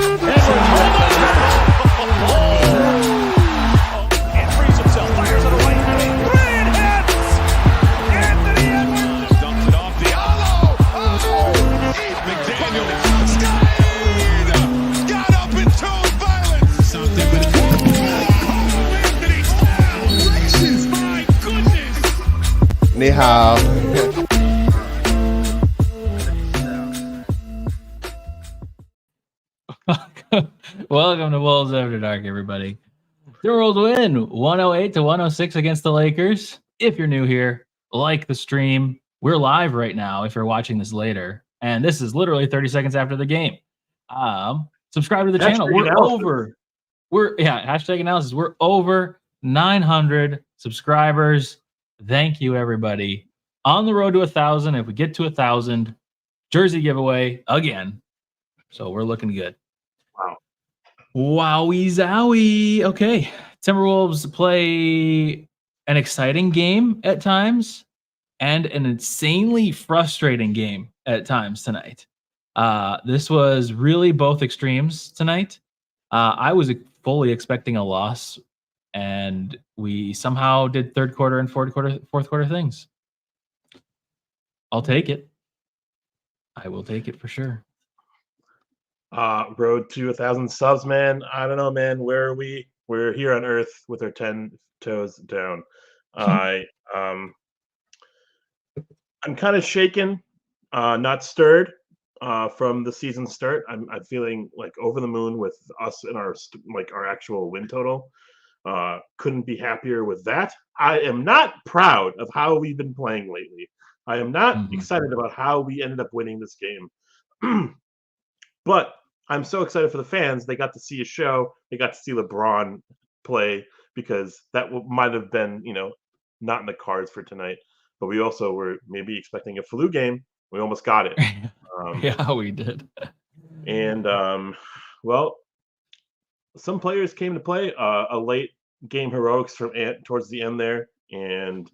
And frees himself, fires it away. Three hits! Anthony Edwards dumps it off Diallo. McDaniels skied, got up into violence. Something with Karl-Anthony Towns. My goodness. 你好。 Welcome to Wolves After Dark, everybody. Timberwolves win 108-106 against the Lakers. If you're new here, like the stream. We're live right now if you're watching this later. And this is literally 30 seconds after the game. Subscribe to the channel. Hashtag analysis. We're over 900 subscribers. Thank you, everybody. On the road to 1,000. If we get to 1,000, jersey giveaway again. So we're looking good. Wow. Wowie zowie. Okay. Timberwolves play an exciting game at times and an insanely frustrating game at times tonight. This was really both extremes tonight. I was fully expecting a loss, and we somehow did third quarter and fourth quarter things. I'll take it. I will take it for sure. Road to 1,000 subs, man. I don't know, man. Where are we? We're here on Earth with our 10 toes down. I'm kind of shaken, not stirred from the season start. I'm feeling like over the moon with us and our actual win total. Couldn't be happier with that. I am not proud of how we've been playing lately. I am not excited about how we ended up winning this game. But I'm so excited for the fans. They got to see a show. They got to see LeBron play, because that might have been, not in the cards for tonight. But we also were maybe expecting a flu game. We almost got it. Yeah, we did. And, well, some players came to play. A late game heroics from towards the end there, and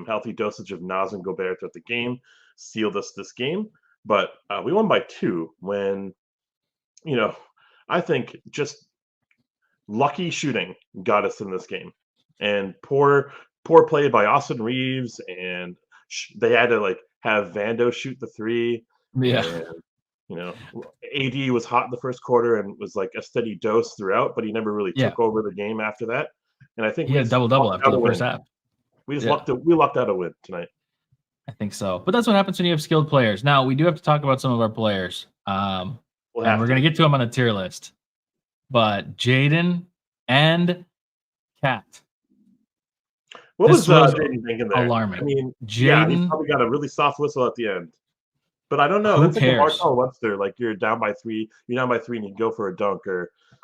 healthy dosage of Nas and Gobert throughout the game sealed us this game. But we won by 2 when, I think just lucky shooting got us in this game, and poor play by Austin Reeves, and they had to have Vando shoot the 3. Yeah. And, AD was hot in the first quarter and was like a steady dose throughout, but he never really took over the game after that. And I think he had double after the first half. We just lucked out a win tonight. I think so. But that's what happens when you have skilled players. Now, we do have to talk about some of our players. And we're going to get to them on a tier list. But Jaden and Cat. What was Jaden thinking there? Alarming. I mean, Jaden, he probably got a really soft whistle at the end. But I don't know. Who That's cares? like a Marcel Webster. Like, you're down by 3, and you go for a dunk.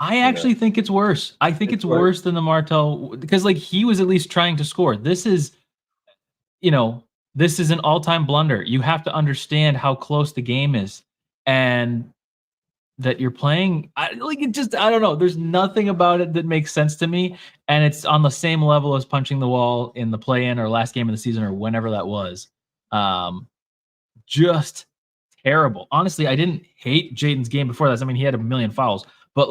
I actually think it's worse. I think it's worse than the Martel, because he was at least trying to score. This is, this is an all-time blunder. You have to understand how close the game is, and that you're playing. I don't know. There's nothing about it that makes sense to me, and it's on the same level as punching the wall in the play-in or last game of the season or whenever that was. Just terrible. Honestly, I didn't hate Jaden's game before that. I mean, he had a million fouls, but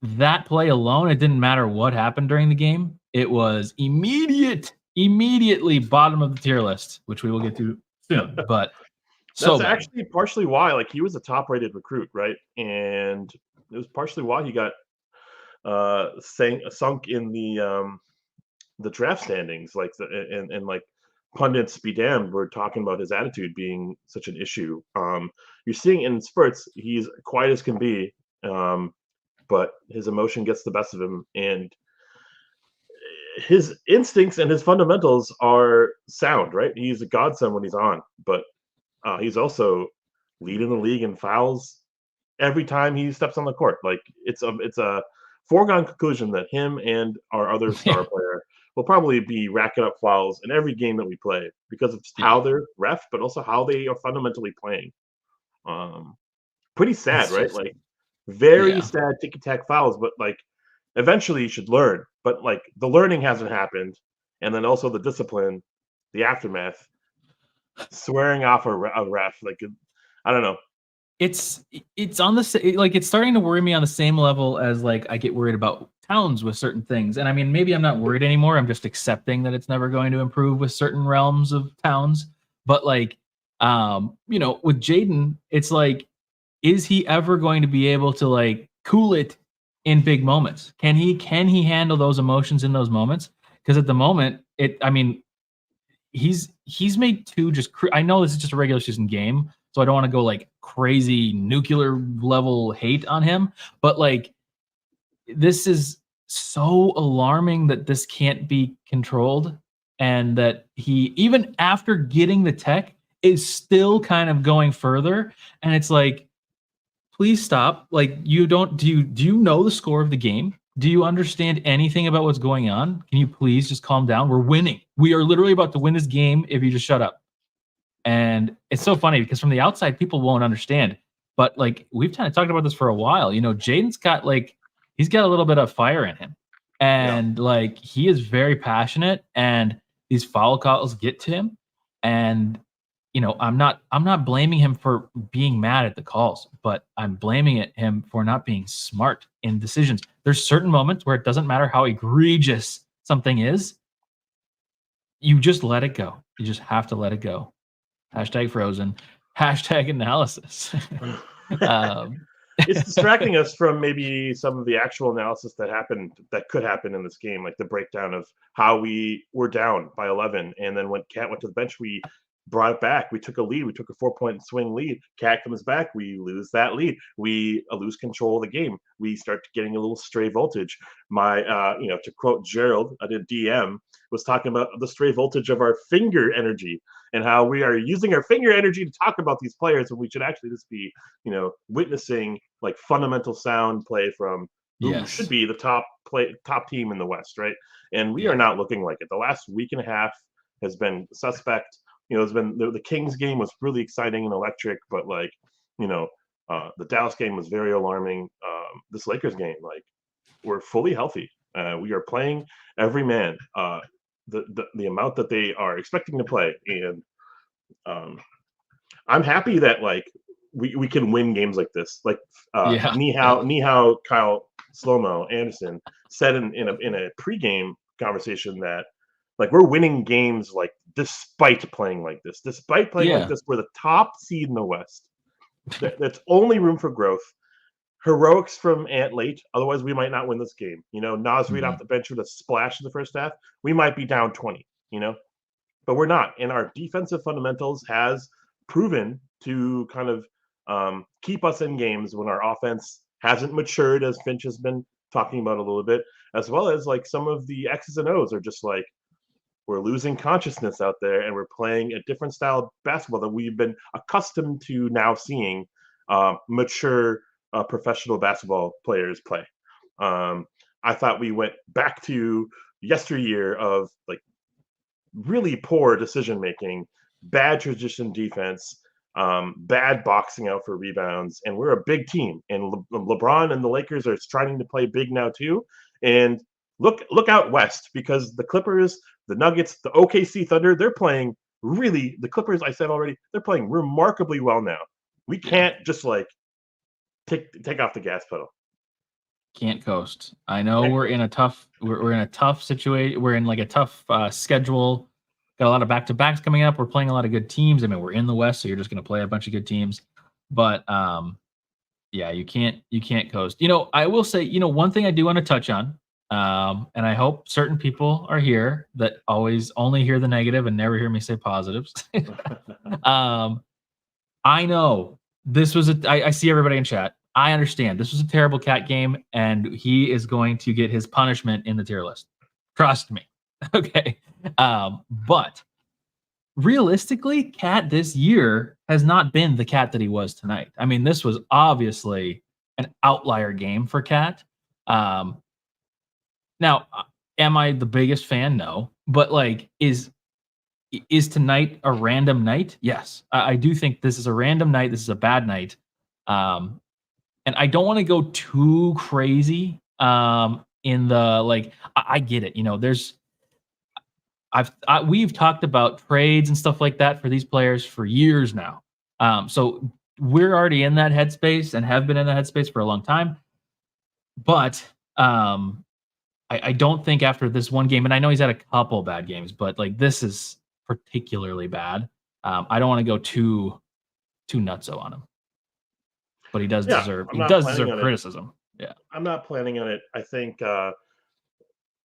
that play alone, it didn't matter what happened during the game. It was immediately bottom of the tier list, which we will get to soon. But that's actually partially why, he was a top-rated recruit, right? And it was partially why he got sunk in the draft standings. And pundits be damned, were talking about his attitude being such an issue. You're seeing in spurts, he's quiet as can be, but his emotion gets the best of him, and his instincts and his fundamentals are sound, right? He's a godsend when he's on, but he's also leading the league in fouls every time he steps on the court. It's a foregone conclusion that him and our other star player will probably be racking up fouls in every game that we play, because of how they're ref, but also how they are fundamentally playing. Pretty sad, right? Very sad ticky-tack fouls, but eventually you should learn. But the learning hasn't happened, and then also the discipline, the aftermath, swearing off a ref. I don't know. it's on the like it's starting to worry me on the same level as like I get worried about Towns with certain things. And I mean, maybe I'm not worried anymore. I'm just accepting that it's never going to improve with certain realms of Towns. But like, with Jaden, it's like, is he ever going to be able to like cool it in big moments? Can he handle those emotions in those moments? Because at the moment, he's made two just I know this is just a regular season game, so I don't want to go like crazy nuclear level hate on him, but like this is so alarming that this can't be controlled, and that he, even after getting the tech, is still kind of going further. And it's like, please stop. Like, you don't do you know the score of the game? Do you understand anything about what's going on? Can you please just calm down? We're winning. We are literally about to win this game if you just shut up. And it's so funny because from the outside, people won't understand. But like, we've kind of talked about this for a while. Jaden's got he's got a little bit of fire in him. And like, he is very passionate, and these foul calls get to him. And I'm not blaming him for being mad at the calls, but I'm blaming him for not being smart in decisions. There's certain moments where it doesn't matter how egregious something is. You just let it go. You just have to let it go. Hashtag frozen. Hashtag analysis. It's distracting us from maybe some of the actual analysis that could happen in this game, like the breakdown of how we were down by 11, and then when Cat went to the bench, we brought it back. We took a lead. We took a 4-point swing lead. Cat comes back. We lose that lead. We lose control of the game. We start getting a little stray voltage. To quote Gerald, I did DM, was talking about the stray voltage of our finger energy and how we are using our finger energy to talk about these players when we should actually just be, witnessing like fundamental sound play from who should be the top team in the West, right? And we are not looking like it. The last week and a half has been suspect. It's been the Kings game was really exciting and electric, but the Dallas game was very alarming. This Lakers game, like, we're fully healthy. We are playing every man, the amount that they are expecting to play, and I'm happy that like we can win games like this. Like Nihao Kyle Slow-Mo Anderson said in a pregame conversation that like we're winning games like despite playing like this, we're the top seed in the West. That's only room for growth. Heroics from Ant late, otherwise we might not win this game. Nas Reed off the bench with a splash in the first half, we might be down 20. But we're not. And our defensive fundamentals has proven to kind of keep us in games when our offense hasn't matured, as Finch has been talking about a little bit, as well as like some of the X's and O's are just like, we're losing consciousness out there, and we're playing a different style of basketball that we've been accustomed to now seeing mature professional basketball players play. I thought we went back to yesteryear of like really poor decision making, bad transition defense, bad boxing out for rebounds, and we're a big team. And LeBron and the Lakers are starting to play big now too. And look out west, because the Clippers, the Nuggets, the OKC Thunder, they're playing really. The Clippers, I said already, they're playing remarkably well now. We can't just like take off the gas pedal. Can't coast. I know we're in a tough situation. We're in like a tough schedule. Got a lot of back-to-backs coming up. We're playing a lot of good teams. I mean, we're in the West, so you're just going to play a bunch of good teams. But you can't coast. I will say, one thing I do want to touch on, and I hope certain people are here that always only hear the negative and never hear me say positives. I know this was I see everybody in chat. I understand this was a terrible Cat game, and he is going to get his punishment in the tier list. Trust me. Okay. But realistically, Cat this year has not been the Cat that he was tonight. I mean, this was obviously an outlier game for Cat. Now, am I the biggest fan? No. But like, is tonight a random night? Yes. I do think this is a random night. This is a bad night. And I don't want to go too crazy in the like. I get it. We've talked about trades and stuff like that for these players for years now. So we're already in that headspace and have been in that headspace for a long time. But I don't think after this one game, and I know he's had a couple bad games, but like this is particularly bad. I don't want to go too nutso on him, but he does Yeah, deserve I'm not planning on it. criticism. Yeah, I'm not planning on it. I think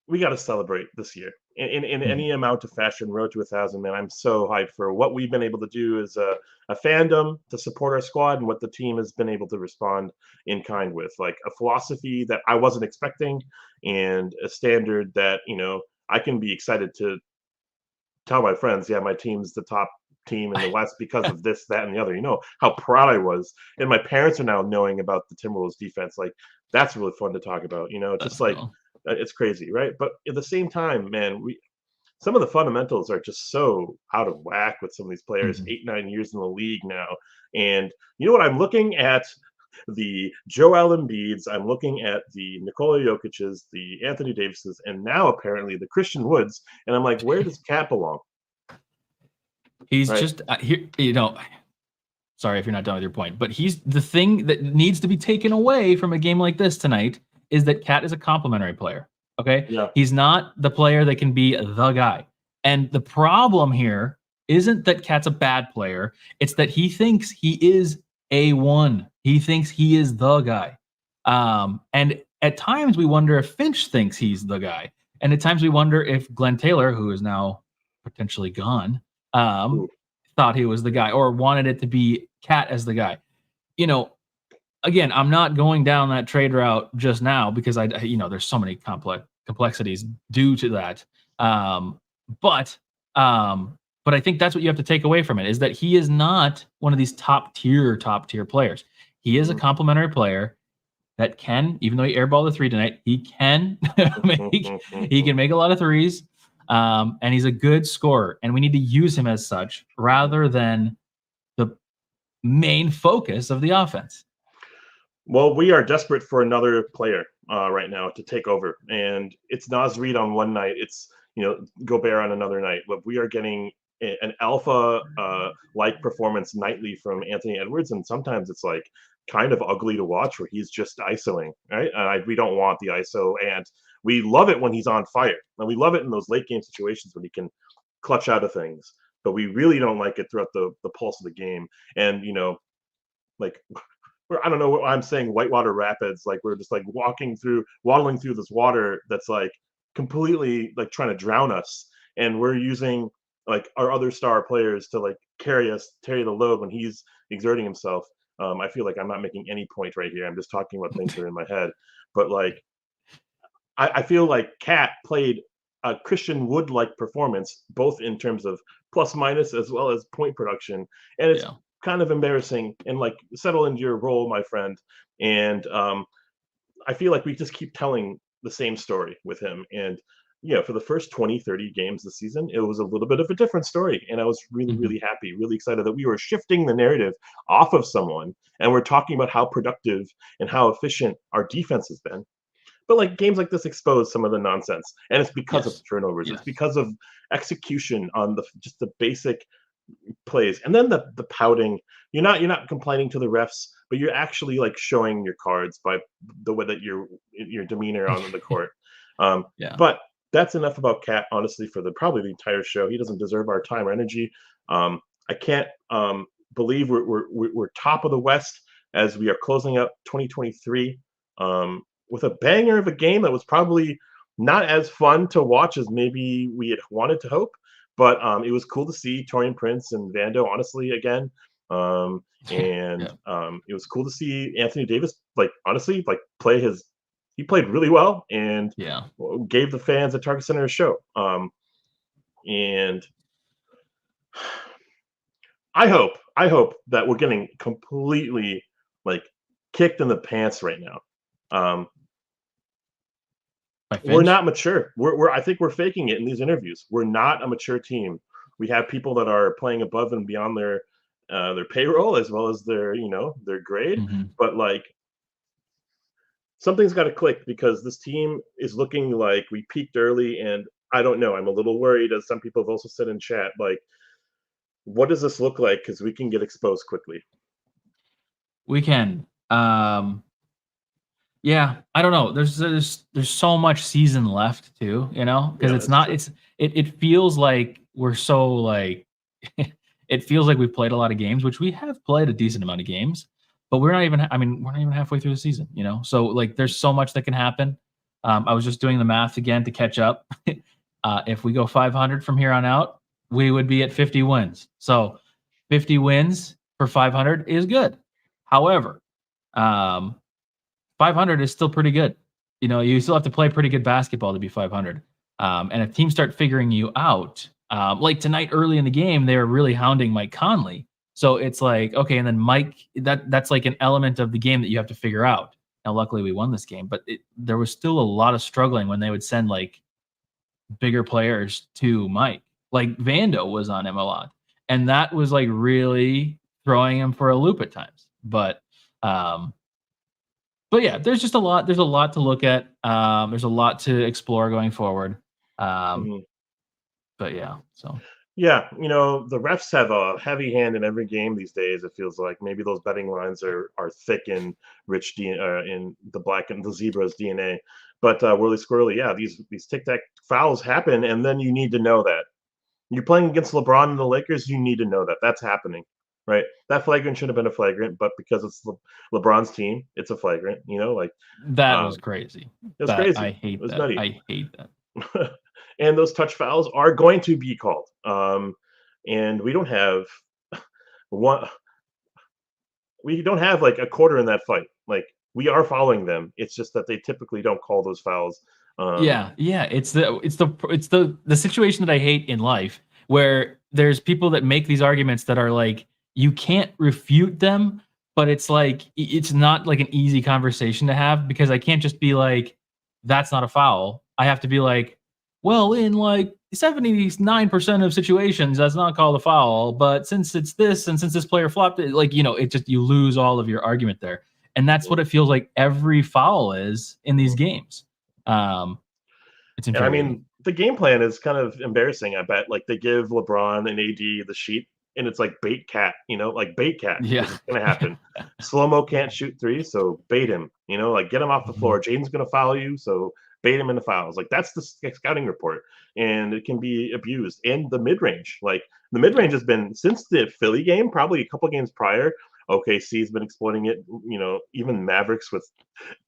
we got to celebrate this year in any amount of fashion. Road to 1,000, man. I'm so hyped for what we've been able to do as a fandom to support our squad and what the team has been able to respond in kind with, like a philosophy that I wasn't expecting and a standard that I can be excited to tell my friends, yeah, my team's the top team in the West because of this, that, and the other. How proud I was, and my parents are now knowing about the Timberwolves defense. Like that's really fun to talk about. that's Just like cool. it's crazy, right? But at the same time, man, some of the fundamentals are just so out of whack with some of these players. Mhm. 8-9 years in the league now, and you know what? I'm looking at the Joel Embiids, I'm looking at the Nikola Jokic's, the Anthony Davises, and now apparently the Christian Woods, and I'm like, where does Cat belong? He's Right. just here. Sorry if you're not done with your point, but he's the thing that needs to be taken away from a game like this tonight is that Cat is a complimentary player. Okay, Yeah. he's not the player that can be the guy. And the problem here isn't that Cat's a bad player; it's that he thinks he is A1. He thinks he is the guy. And at times we wonder if Finch thinks he's the guy, and at times we wonder if Glenn Taylor, who is now potentially gone, Ooh. thought he was the guy or wanted it to be Cat as the guy. Again, I'm not going down that trade route just now because there's so many complexities due to that. But I think that's what you have to take away from it is that he is not one of these top tier players. He is a complimentary player that can, even though he airballed the three tonight, he can make a lot of threes. And he's a good scorer, and we need to use him as such rather than the main focus of the offense. Well, we are desperate for another player right now to take over, and it's Naz Reid on one night. It's Gobert on another night. But we are getting an alpha like performance nightly from Anthony Edwards, and sometimes it's like kind of ugly to watch where he's just isoing, right? We don't want the iso, and we love it when he's on fire, and we love it in those late game situations when he can clutch out of things. But we really don't like it throughout the pulse of the game, and like. I don't know what I'm saying, Whitewater Rapids, like we're just like waddling through this water that's like completely like trying to drown us, and we're using like our other star players to like carry the load when he's exerting himself. I feel like I'm not making any point right here. I'm just talking about things that are in my head. But like I feel like Cat played a Christian Wood like performance, both in terms of plus minus as well as point production. And it's kind of embarrassing, and like settle into your role, my friend. And I feel like we just keep telling the same story with him. And for the first 20-30 games this season, it was a little bit of a different story, and I was really really happy, really excited that we were shifting the narrative off of someone, and we're talking about how productive and how efficient our defense has been. But like games like this expose some of the nonsense, and it's because of turnovers. It's because of execution on just the basic plays, and then the pouting. You're not complaining to the refs, but you're actually like showing your cards by the way that your demeanor on the court. But that's enough about Cat, honestly, for probably the entire show. He doesn't deserve our time or energy. I can't believe we're top of the West as we are closing up 2023 with a banger of a game that was probably not as fun to watch as maybe we had wanted to hope. But it was cool to see Taurean Prince and Vando, honestly, again. It was cool to see Anthony Davis, like, honestly, like, he played really well and gave the fans at Target Center a show. And I hope that we're getting completely, like, kicked in the pants right now. We're not mature. I think we're faking it in these interviews. We're not a mature team. We have people that are playing above and beyond their payroll as well as their grade. But like something's got to click because this team is looking like we peaked early, and I don't know. I'm a little worried, as some people have also said in chat. Like, what does this look like? Because we can get exposed quickly. We can. Yeah, I don't know. There's so much season left too, because Yeah, it's that's not true. it feels like we're so like it feels like we've played a lot of games, which we have played a decent amount of games, but we're not even halfway through the season. So like there's so much that can happen. I was just doing the math again to catch up. If we go 500 from here on out, we would be at 50 wins. So 50 wins for 500 is good. However, um, 500 is still pretty good. You still have to play pretty good basketball to be 500. And if teams start figuring you out, like tonight early in the game, they were really hounding Mike Conley. So it's like, okay, and then Mike, that's like an element of the game that you have to figure out. Now, luckily, we won this game, but there was still a lot of struggling when they would send like bigger players to Mike. Like Vando was on him a lot, and that was like really throwing him for a loop at times. Um, but yeah, there's just a lot. There's a lot to look at. There's a lot to explore going forward. Um, Mhm. but yeah, so Yeah, the refs have a heavy hand in every game these days. It feels like maybe those betting lines are thick and rich in the black and the zebra's DNA. But whirly squirrely, yeah, these tic tac fouls happen, and then you need to know that you're playing against LeBron and the Lakers. You need to know that that's happening, right? That flagrant should have been a flagrant, but because it's LeBron's team, it's a flagrant. Like that um, was crazy. it was That crazy. I It hate was that. nutty. I hate that. And those touch fouls are going to be called. And one we don't have like a quarter in that fight. Like we are following them. It's just that they typically don't call those fouls. Um, Yeah. It's the situation that I hate in life, where there's people that make these arguments that are like you can't refute them, but it's like it's not like an easy conversation to have because I can't just be like, that's not a foul. I have to be like, well, in like 79% of situations, that's not called a foul. But since it's this and since this player flopped it, like, it just you lose all of your argument there. And that's what it feels like every foul is in these games. Um, it's And I infuriating. mean, the game plan is kind of embarrassing. I bet like they give LeBron and AD the sheet, and it's like bait cat, like bait cat Yeah. because it's gonna happen. Slow mo can't shoot three, so bait him. Like get him off the Mhm. floor. Jaden's gonna foul you, so bait him in the fouls. Like that's the scouting report, and it can be abused. And the mid range, like the mid range has been since the Philly game, probably a couple games prior. OKC's been exploiting it. Even Mavericks with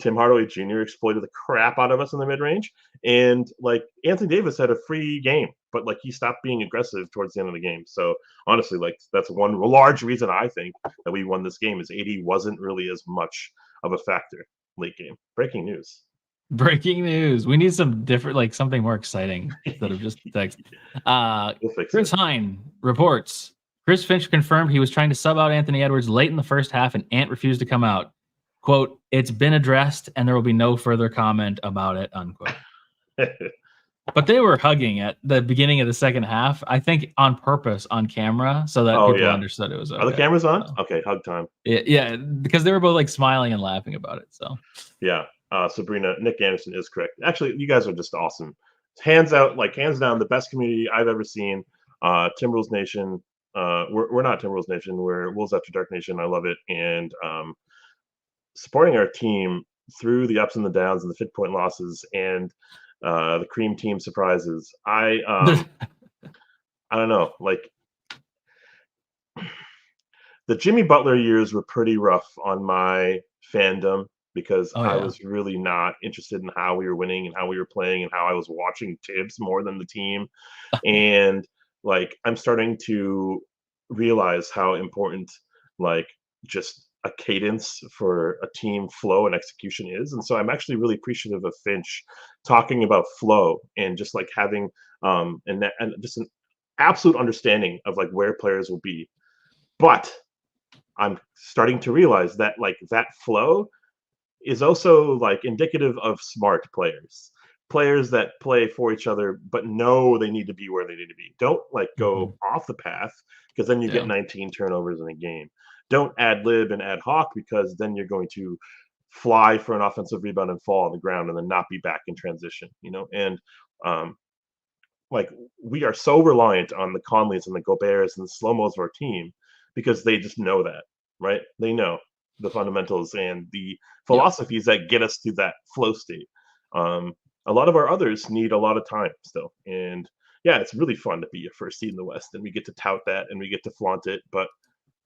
Tim Hardaway Jr. exploited the crap out of us in the mid range. And like Anthony Davis had a free game, but like he stopped being aggressive towards the end of the game. So honestly, like that's one large reason I think that we won this game is AD wasn't really as much of a factor late game. Breaking news. Breaking news. We need some different, like something more exciting instead of just text. Uh, We'll fix it. Chris Hine reports Chris Finch confirmed he was trying to sub out Anthony Edwards late in the first half and Ant refused to come out. Quote, it's been addressed and there will be no further comment about it, unquote. But they were hugging at the beginning of the second half, I think on purpose on camera so that Oh people yeah. understood it was Are the okay. cameras on? So, Okay, hug time. yeah, because they were both like smiling and laughing about it. So Yeah. Sabrina, Nick Anderson is correct. Actually, you guys are just awesome. Hands out, like hands down, the best community I've ever seen. Timberwolves Nation. We're not Timberwolves Nation. We're Wolves After Dark Nation. I love it. And supporting our team through the ups and the downs and the 50-point losses and the cream team surprises. I don't know. Like the Jimmy Butler years were pretty rough on my fandom because oh I yeah. was really not interested in how we were winning and how we were playing and how I was watching Tibbs more than the team. And like I'm starting to realize how important like just a cadence for a team flow and execution is. And so I'm actually really appreciative of Finch talking about flow and just like having and just an absolute understanding of like where players will be. But I'm starting to realize that like that flow is also like indicative of smart players. Players that play for each other but know they need to be where they need to be. Don't like Mhm. go off the path because then you get Yeah. 19 turnovers in a game. Don't ad lib and ad hoc because then you're going to fly for an offensive rebound and fall on the ground and then not be back in transition. And um, like we are so reliant on the Conleys and the Goberts and the slow mos of our team because they just know that, right? They know the fundamentals and the philosophies that get us to that flow state. A lot of our others need a lot of time still. And yeah, it's really fun to be a first seed in the West, and we get to tout that and we get to flaunt it. But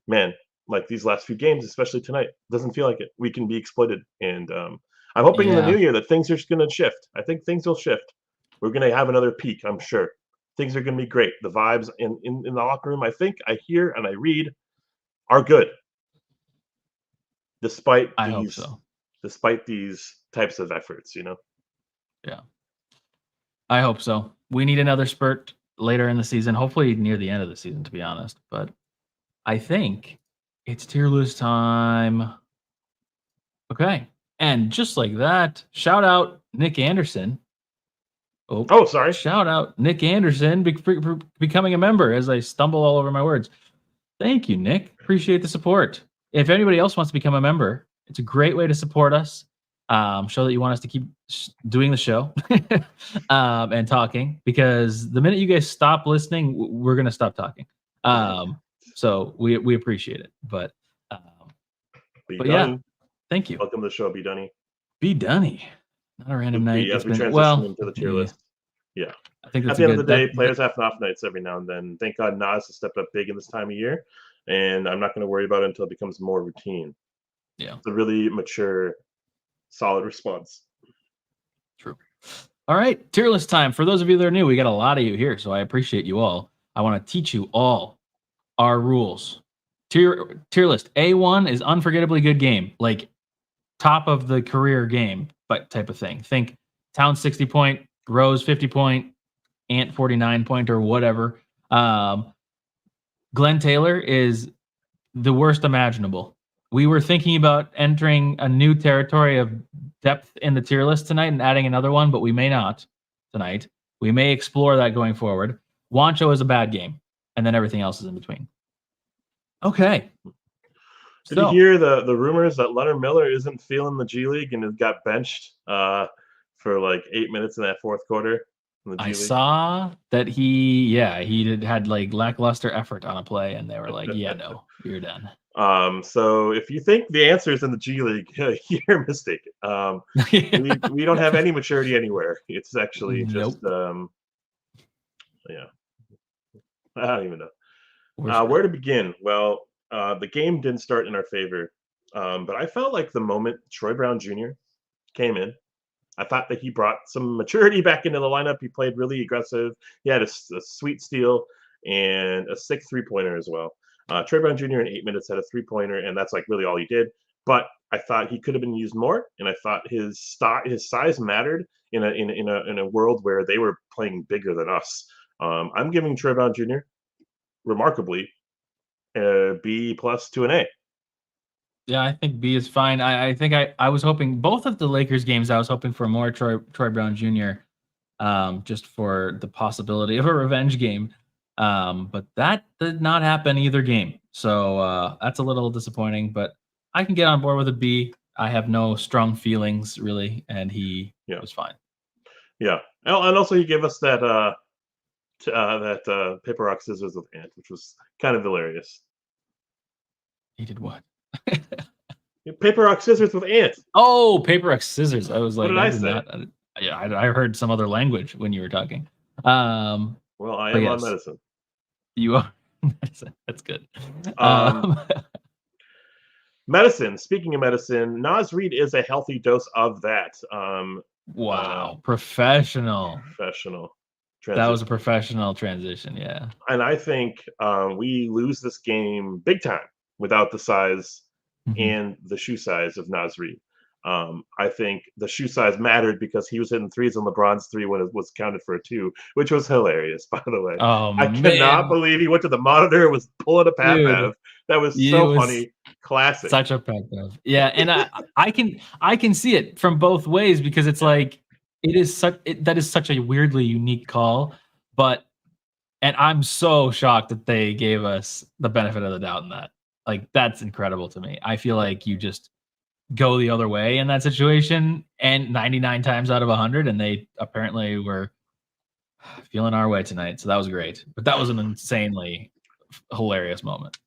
man, like these last few games, especially tonight, doesn't feel like it. We can be exploited. And I'm hoping in the new year that things are just going to shift. I think things will shift. We're going to have another peak, I'm sure. Things are going to be great. The vibes in the locker room, I think, I hear and I read, are good. Despite these types of efforts, you know? Yeah. I hope so. We need another spurt later in the season, hopefully near the end of the season, to be honest. But I think it's tier list time. Okay. And just like that, shout out Nick Anderson. Oh, sorry. Shout out Nick Anderson for becoming a member as I stumble all over my words. Thank you, Nick. Appreciate the support. If anybody else wants to become a member, it's a great way to support us. Show that you want us to keep doing the show and talking, because the minute you guys stop listening, we're going to stop talking. So we appreciate it. But yeah, thank you. Welcome to the show, B Dunny. B Dunny. Not a random night. As we transition into the tier list. Yeah. I think at the end of the day, players have off nights every now and then. Thank God Nas has stepped up big in this time of year, and I'm not going to worry about it until it becomes more routine. Yeah. It's a really mature, solid response. True. All right, tier list time. For those of you that are new, we got a lot of you here, so I appreciate you all. I want to teach you all our rules. Tier list. A1 is unforgettably good game, like top of the career game, but type of thing. Think Towns 60 point, Rose 50 point, Ant 49 point, or whatever. Glenn Taylor is the worst imaginable. We were thinking about entering a new territory of depth in the tier list tonight and adding another one, but we may not tonight. We may explore that going forward. Wancho is a bad game, and then everything else is in between. Okay. Did you hear the rumors that Leonard Miller isn't feeling the G League and has got benched for like 8 minutes in that fourth quarter? I saw that he had like lackluster effort on a play, and they were like, "Yeah, no, you're done." So if you think the answer is in the G League, you're mistaken. We don't have any maturity anywhere. It's actually just yeah. I don't even know where to begin. Well, the game didn't start in our favor, but I felt like the moment Troy Brown Jr. came in, I thought that he brought some maturity back into the lineup. He played really aggressive. He had a sweet steal and a sick three-pointer as well. Troy Brown Jr. in 8 minutes had a three-pointer, and that's like really all he did. But I thought he could have been used more, and I thought his size mattered in a world where they were playing bigger than us. I'm giving Troy Brown Jr. remarkably B+ to an A. Yeah, I think B is fine. I think I was hoping both of the Lakers games, I was hoping for more Troy Brown Jr. Just for the possibility of a revenge game. But that did not happen either game. So that's a little disappointing, but I can get on board with a B. I have no strong feelings really, and he was fine. Yeah. And also he gave us that paper, rock, scissors with Ant, which was kind of hilarious. He did what? Paper, rock, scissors with Ant. Oh, paper, rock, scissors. I was like, what did I say? I heard some other language when you were talking. Well, I am on medicine. You are medicine. That's good. Medicine. Speaking of medicine, Naz Reid is a healthy dose of that. Wow, professional. Transition. That was a professional transition, yeah. And I think we lose this game big time without the size and the shoe size of Naz Reid. I think the shoe size mattered because he was hitting threes on LeBron's three when it was counted for a 2, which was hilarious, by the way. I cannot believe he went to the monitor and was pulling a Pat-Bev. That was so funny. Classic. Such a Pat-Bev. Yeah, and I can see it from both ways, because it's like that is such a weirdly unique call, and I'm so shocked that they gave us the benefit of the doubt in that. Like, that's incredible to me. I feel like you just go the other way in that situation, and 99 times out of 100, and they apparently were feeling our way tonight. So that was great. But that was an insanely hilarious moment.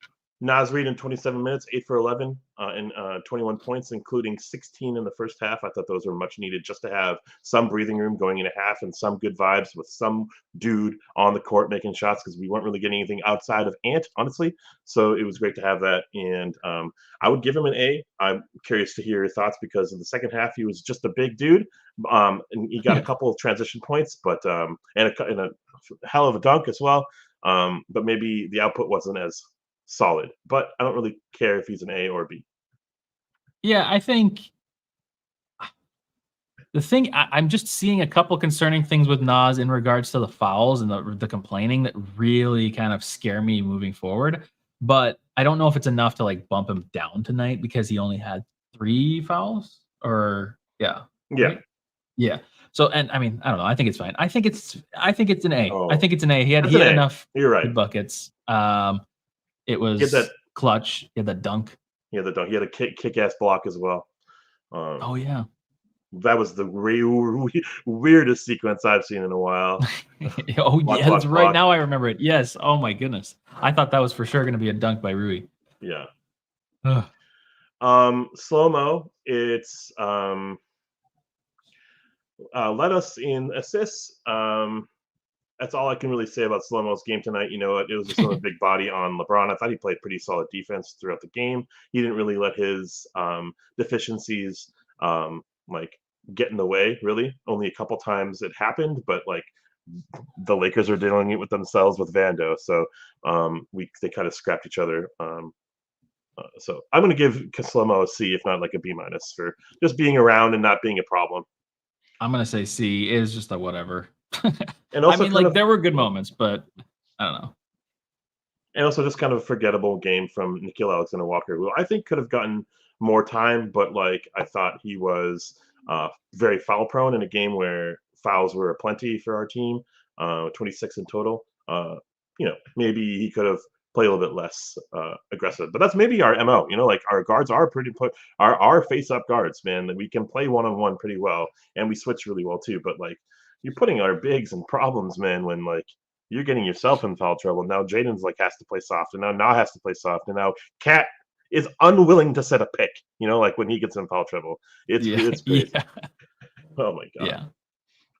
Naz Reid in 27 minutes, 8 for 11, and 21 points, including 16 in the first half. I thought those were much needed just to have some breathing room going into half and some good vibes with some dude on the court making shots because we weren't really getting anything outside of Ant, honestly. So it was great to have that. And I would give him an A. I'm curious to hear your thoughts because in the second half, he was just a big dude. And he got a couple of transition points, but and a hell of a dunk as well. But maybe the output wasn't as solid, but I don't really care if he's an A or a B. Yeah, I think the thing I'm just seeing a couple concerning things with Nas in regards to the fouls and the complaining that really kind of scare me moving forward. But I don't know if it's enough to like bump him down tonight because he only had 3 fouls or yeah. Yeah. Right? Yeah. So and I mean, I don't know. I think it's fine. I think it's an A. Oh, I think it's an A. He had that's an A. enough You're right. good buckets. It was that- clutch. He had that dunk. Yeah, the dunk. He had a kick-ass block as well. Oh yeah. That was the weirdest sequence I've seen in a while. Oh Block, yeah, block, that's right. block. Now I remember it. Yes. Oh my goodness. I thought that was for sure going to be a dunk by Rui. Yeah. Ugh. Slow-mo, it's led us in assists. That's all I can really say about Slow-mo's game tonight. You know, it was just a big body on LeBron. I thought he played pretty solid defense throughout the game. He didn't really let his deficiencies like get in the way, really. Only a couple times it happened, but like the Lakers are dealing it with themselves with Vando. So they kind of scrapped each other. So I'm going to give Slow-mo a C, if not like a B- for just being around and not being a problem. I'm going to say C. It is just a whatever. And also I mean, like there were good moments, but I don't know. And also just kind of a forgettable game from Nickeil Alexander-Walker, who I think could have gotten more time, but like I thought he was very foul prone in a game where fouls were aplenty for our team, 26 in total. You know, maybe he could have played a little bit less aggressive, but that's maybe our MO. You know, like our guards are our face-up guards, man. That we can play one-on-one pretty well, and we switch really well too. But like you're putting our bigs in problems, man, when like you're getting yourself in foul trouble. Now Jaden's like has to play soft, and now has to play soft, and now Cat is unwilling to set a pick. You know, like when he gets in foul trouble, it's crazy. Yeah. Oh my god. Yeah.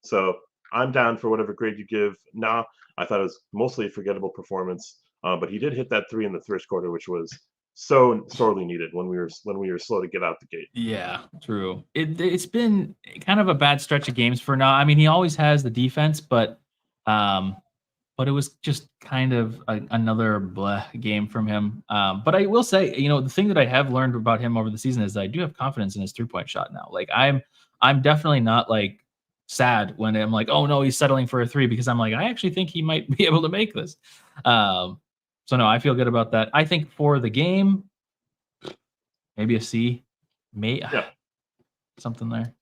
So I'm down for whatever grade you give. Nah, I thought it was mostly a forgettable performance, but he did hit that 3 in the first quarter, which was so sorely needed when we were slow to get out the gate. Yeah, true. It's been kind of a bad stretch of games for now. I mean, he always has the defense, but it was just kind of another bleh game from him. But I will say, you know, the thing that I have learned about him over the season is that I do have confidence in his 3-point shot now. Like I'm definitely not like sad when I'm like, oh no, he's settling for a 3 because I'm like, I actually think he might be able to make this. So no, I feel good about that. I think for the game, maybe a C, something there.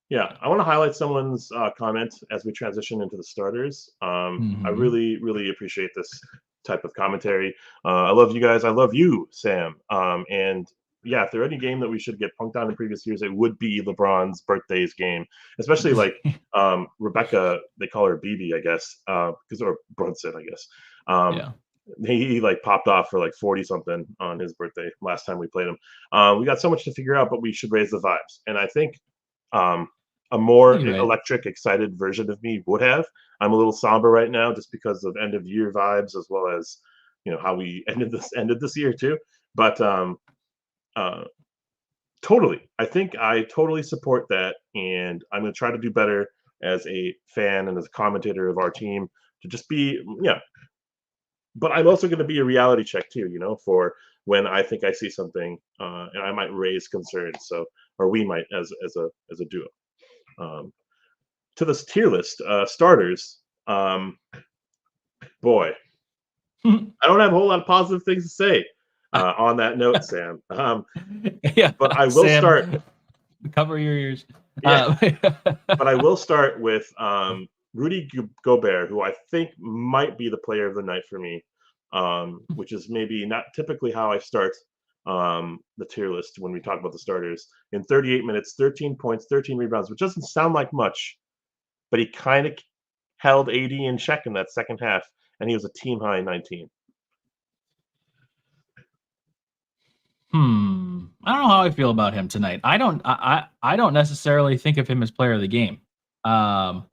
Yeah, I want to highlight someone's comment as we transition into the starters. I really, really appreciate this type of commentary. I love you guys. I love you, Sam. And yeah, if there any game that we should get punked on in previous years, it would be LeBron's birthday's game, especially like Rebecca. They call her BB, I guess, or Brunson, I guess. Yeah. He like popped off for like 40 something on his birthday last time we played him. We got so much to figure out, but we should raise the vibes. And I think a more electric, excited version of me would have. I'm a little somber right now just because of end of year vibes, as well as you know how we ended this year too. But totally, I think I totally support that, and I'm going to try to do better as a fan and as a commentator of our team to just be But I'm also going to be a reality check too, you know, for when I think I see something, and I might raise concerns. So, or we might as a duo. To this tier list, starters. Boy, I don't have a whole lot of positive things to say on that note, Sam. Yeah, but I will start. Cover your ears. Yeah, but I will start with Rudy Gobert, who I think might be the player of the night for me, which is maybe not typically how I start the tier list when we talk about the starters. In 38 minutes, 13 points, 13 rebounds, which doesn't sound like much, but he kind of held AD in check in that second half, and he was a team high 19. I don't know how I feel about him tonight. I don't necessarily think of him as player of the game. Wow.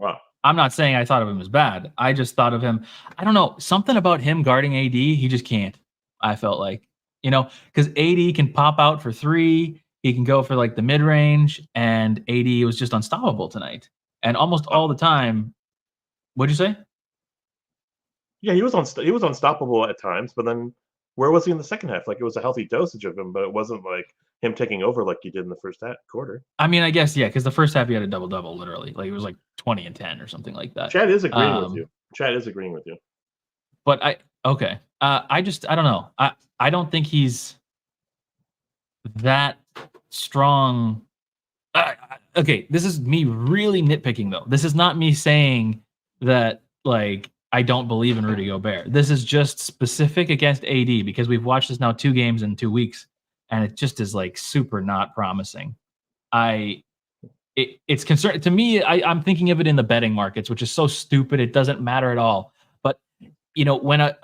I'm not saying I thought of him as bad. I just thought of him. I don't know, something about him guarding AD. He just can't. I felt like, because AD can pop out for three. He can go for like the mid range, and AD was just unstoppable tonight. And almost all the time, what'd you say? Yeah, he was unstoppable at times, but then where was he in the second half? Like it was a healthy dosage of him, but it wasn't like him taking over like he did in the first quarter. I mean, I guess, yeah, because the first half he had a double double, literally. Like it was like 20 and 10 or something like that. Chad is agreeing with you. Chad is agreeing with you. But okay. I don't know. I don't think he's that strong. Okay, this is me really nitpicking though. This is not me saying that like I don't believe in Rudy Gobert. This is just specific against AD because we've watched this now 2 games in 2 weeks, and it just is like super not promising. It's concern to me. I'm thinking of it in the betting markets, which is so stupid. It doesn't matter at all. But when a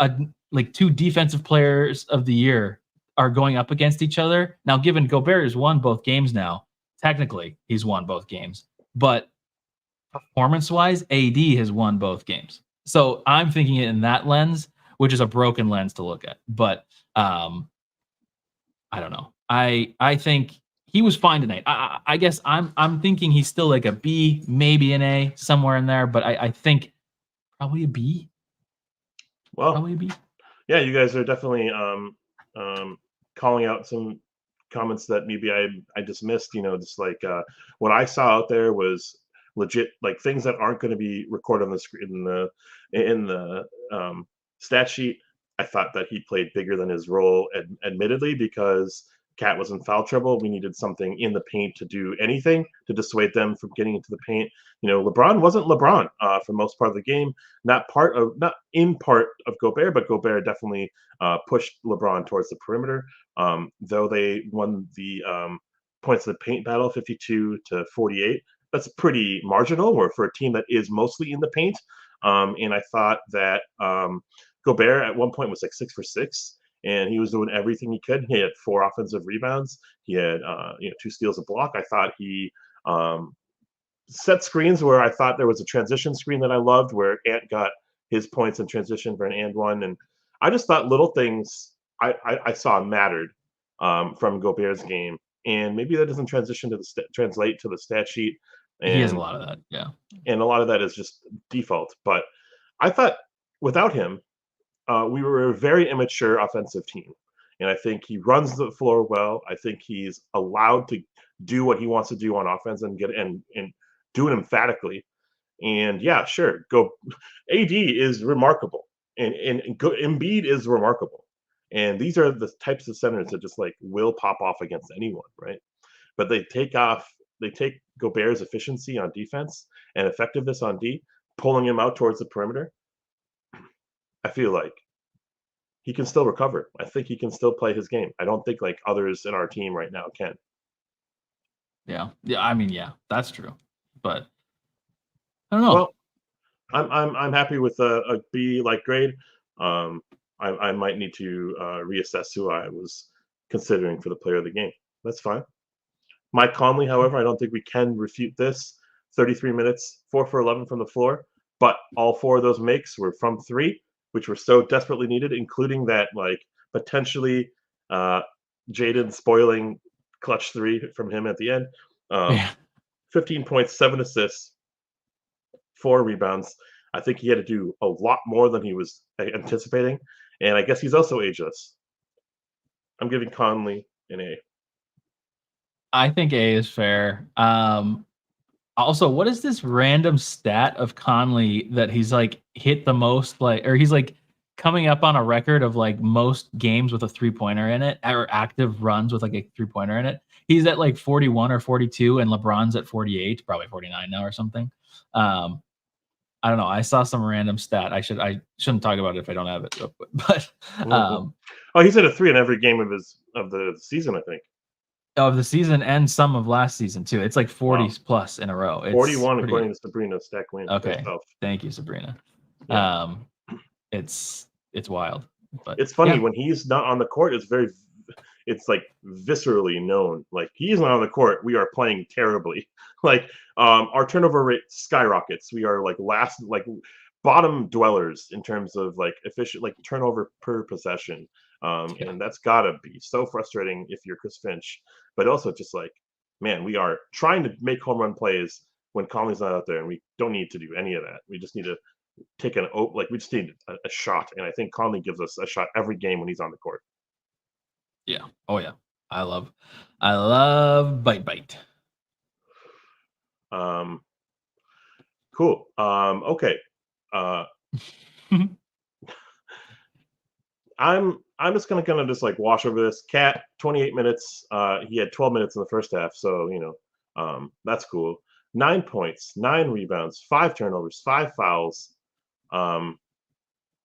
like 2 defensive players of the year are going up against each other. Now, given Gobert has won both games now, technically he's won both games, but performance-wise, AD has won both games. So I'm thinking it in that lens, which is a broken lens to look at. But I don't know. I think he was fine tonight. I guess I'm thinking he's still like a B, maybe an A, somewhere in there. But I think probably a B. Well, probably a B. Yeah, you guys are definitely calling out some comments that maybe I dismissed. Just like what I saw out there was legit, like things that aren't going to be recorded on the screen in the stat sheet. I thought that he played bigger than his role, admittedly, because Cat was in foul trouble. We needed something in the paint to do anything to dissuade them from getting into the paint. LeBron wasn't LeBron for most part of the game. Not in part of Gobert, but Gobert definitely pushed LeBron towards the perimeter. Though they won the points of the paint battle, 52-48. That's pretty marginal, or for a team that is mostly in the paint. And I thought that Gobert at one point was like 6 for 6. And he was doing everything he could. He had 4 offensive rebounds. He had 2 steals a block. I thought he set screens where I thought there was a transition screen that I loved, where Ant got his points in transition for an and one. And I just thought little things I saw mattered from Gobert's game. And maybe that doesn't translate to the stat sheet. And he has a lot of that, yeah. And a lot of that is just default. But I thought without him, we were a very immature offensive team. And I think he runs the floor well. I think he's allowed to do what he wants to do on offense and do it emphatically. And yeah, sure, AD is remarkable. And Embiid is remarkable. And these are the types of centers that just like will pop off against anyone, right? But they take Gobert's efficiency on defense and effectiveness on D, pulling him out towards the perimeter. I feel like he can still recover. I think he can still play his game. I don't think like others in our team right now can. Yeah. I mean, yeah, that's true. But I don't know. Well, I'm happy with a B like grade. I might need to reassess who I was considering for the player of the game. That's fine. Mike Conley, however, I don't think we can refute this. 33 minutes, 4 for 11 from the floor, but all 4 of those makes were from 3. Which were so desperately needed, including that like potentially Jaden spoiling clutch 3 from him at the end. 15 points, 7 assists, 4 rebounds. I think he had to do a lot more than he was anticipating, and I guess he's also ageless. I'm giving Conley an A. I think A is fair. Also, what is this random stat of Conley that he's like hit the most, or he's like coming up on a record of like most games with a 3-pointer in it, or active runs with like a 3-pointer in it? He's at like 41 or 42, and LeBron's at 48, probably 49 now or something. I don't know. I saw some random stat. I shouldn't talk about it if I don't have it. But he's hit a 3 in every game of the season, I think. Of the season and some of last season too. It's like 40 plus in a row. It's 41 according to Sabrina Stack Win. Okay. Thank you, Sabrina. Yeah. It's wild. But it's funny when he's not on the court, it's like viscerally known. Like he's not on the court, we are playing terribly. Like our turnover rate skyrockets. We are like bottom dwellers in terms of like efficient like turnover per possession. And that's gotta be so frustrating if you're Chris Finch, but also just like, man, we are trying to make home run plays when Conley's not out there, and we don't need to do any of that. We just need to take we just need a shot, and I think Conley gives us a shot every game when he's on the court. Yeah. Oh yeah. I love bite. Cool. Okay. I'm just gonna just like wash over this. Cat, 28 minutes. He had 12 minutes in the first half, so that's cool. 9 points, 9 rebounds, 5 turnovers, 5 fouls.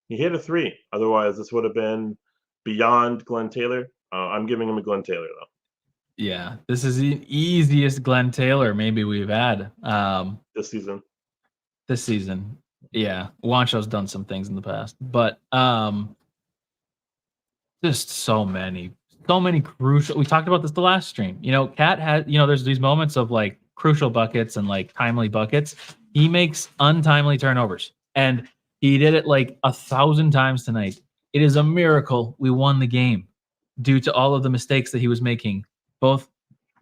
He hit a 3. Otherwise, this would have been beyond Glenn Taylor. I'm giving him a Glenn Taylor though. Yeah, this is the easiest Glenn Taylor maybe we've had this season. Yeah, Juancho's done some things in the past, but just so many crucial. We talked about this the last stream. Cat had, there's these moments of like crucial buckets and like timely buckets. He makes untimely turnovers, and he did it like 1,000 times tonight. It is a miracle we won the game due to all of the mistakes that he was making, both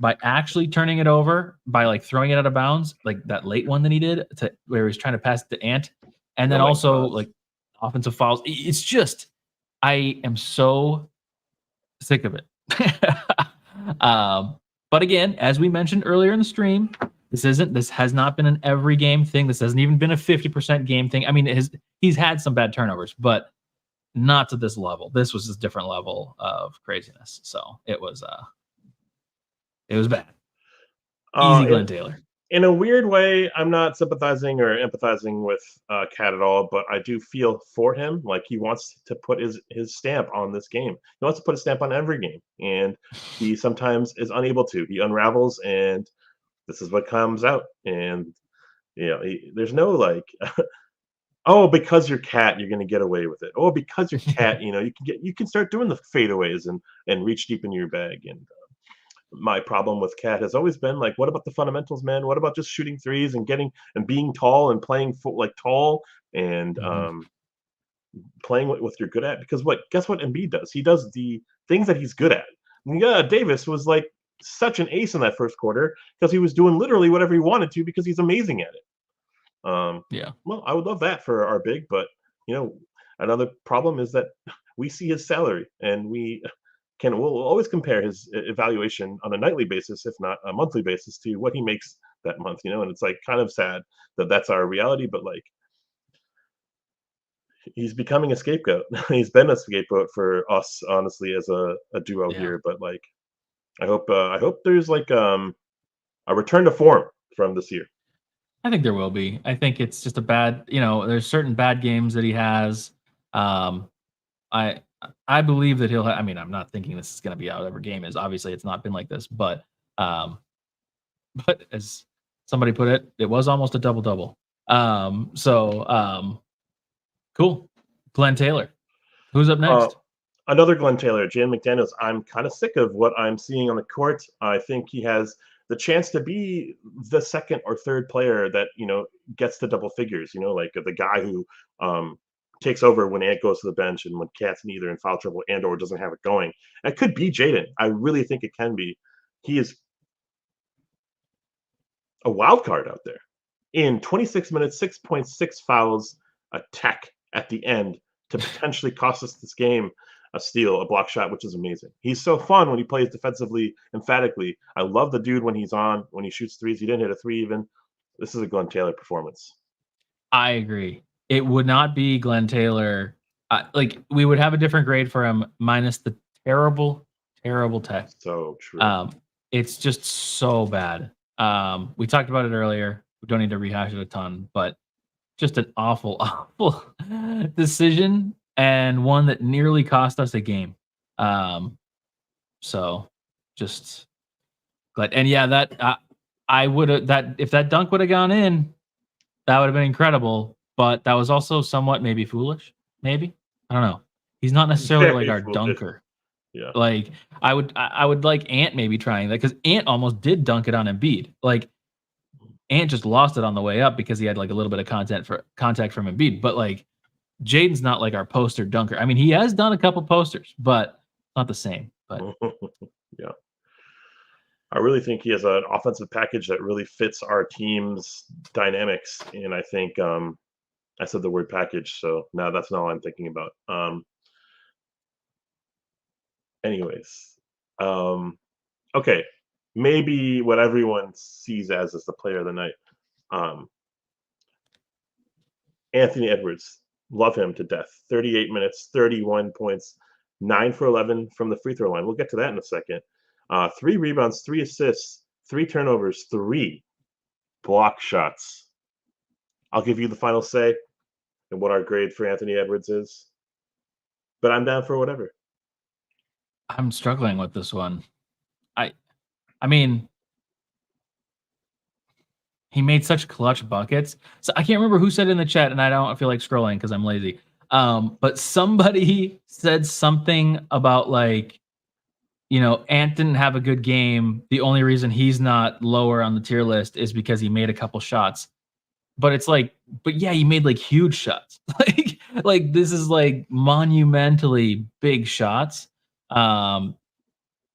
by actually turning it over, by like throwing it out of bounds, like that late one that he did where he was trying to pass it to Ant, and then also like offensive fouls. It's just, I am so sick of it. But again, as we mentioned earlier in the stream, this has not been an every game thing. This hasn't even been a 50% game thing. I mean, he's had some bad turnovers, but not to this level. This was a different level of craziness. So it was bad. Easy Glenn Taylor. In a weird way, I'm not sympathizing or empathizing with Cat at all, but I do feel for him. Like he wants to put his stamp on this game. He wants to put a stamp on every game, and he sometimes is unable to. He unravels, and this is what comes out. And there's no like, oh, because you're Cat, you're going to get away with it. Oh, because you're Cat, you can start doing the fadeaways and reach deep into your bag. And my problem with Cat has always been like, what about the fundamentals, man? What about just shooting threes and being tall and playing like tall and playing what you're good at? Because guess what Embiid does? He does the things that he's good at. Yeah, Davis was like such an ace in that first quarter because he was doing literally whatever he wanted to because he's amazing at it. Yeah. Well, I would love that for our big, but another problem is that we see his salary and we'll always compare his evaluation on a nightly basis, if not a monthly basis, to what he makes that month, and it's like kind of sad that that's our reality, but like he's becoming a scapegoat. He's been a scapegoat for us, honestly, as a duo here, but like I hope there's like a return to form from this year. I think there will be. I think it's just a bad, there's certain bad games that he has. I believe that I mean, I'm not thinking this is going to be how every game is. Obviously, it's not been like this, but as somebody put it, it was almost a double-double. Cool. Glenn Taylor. Who's up next? Another Glenn Taylor, Jaden McDaniels. I'm kind of sick of what I'm seeing on the court. I think he has the chance to be the second or third player that, gets to double figures, like the guy who takes over when Ant goes to the bench and when Cat's either in foul trouble and or doesn't have it going. It could be Jaden. I really think it can be. He is a wild card out there. In 26 minutes, 6.6 fouls, a tech at the end to potentially cost us this game, a steal, a block shot, which is amazing. He's so fun when he plays defensively, emphatically. I love the dude when he's on, when he shoots threes. He didn't hit a 3 even. This is a Glenn Taylor performance. I agree. It would not be Glenn Taylor. Like we would have a different grade for him minus the terrible tech. So true. It's just so bad. We talked about it earlier. We don't need to rehash it a ton, but just an awful decision and one that nearly cost us a game. So just glad. And yeah, that I would have if that dunk would have gone in, that would have been incredible. But that was also somewhat maybe foolish. Maybe, I don't know. He's not necessarily like our dunker. Yeah. Like I would like Ant maybe trying that because Ant almost did dunk it on Embiid. Like Ant just lost it on the way up because he had like a little bit of contact from Embiid. But like Jaden's not like our poster dunker. I mean, he has done a couple posters, but not the same. But Yeah. I really think he has an offensive package that really fits our team's dynamics, and I think I said the word package, so now that's not all I'm thinking about. Anyways, okay, maybe what everyone sees as is the player of the night. Um, Anthony Edwards, love him to death. 38 minutes, 31 points, 9 for 11 from the free throw line. We'll get to that in a second. 3 rebounds, 3 assists, 3 turnovers, 3 block shots. I'll give you the final say and what our grade for Anthony Edwards is, but I'm down for whatever. I'm struggling with this one. I mean, he made such clutch buckets. So I can't remember who said it in the chat, and I don't feel like scrolling because I'm lazy. But somebody said something about like, Ant didn't have a good game. The only reason he's not lower on the tier list is because he made a couple shots. But it's like, but yeah, he made like huge shots. like this is like monumentally big shots.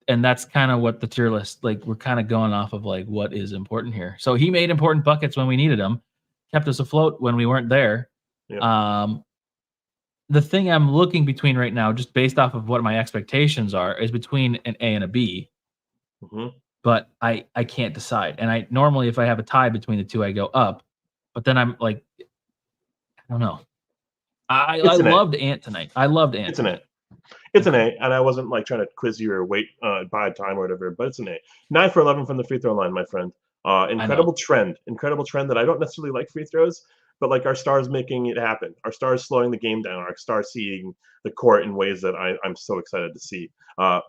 And that's kind of what the tier list, like we're kind of going off of like what is important here. So he made important buckets when we needed them, kept us afloat when we weren't there. Yeah. The thing I'm looking between right now, just based off of what my expectations are, is between an A and a B. hmm But I can't decide. And I normally, if I have a tie between the two, I go up. But then I'm like, I don't know. I loved Ant tonight. I loved Ant. It's an A. It's an A, and I wasn't like trying to quiz you or wait by time or whatever, but it's an A. 9 for 11 from the free throw line, my friend. Incredible trend that I don't necessarily like free throws, but like our stars making it happen. Our stars slowing the game down. Our stars seeing the court in ways that I'm so excited to see.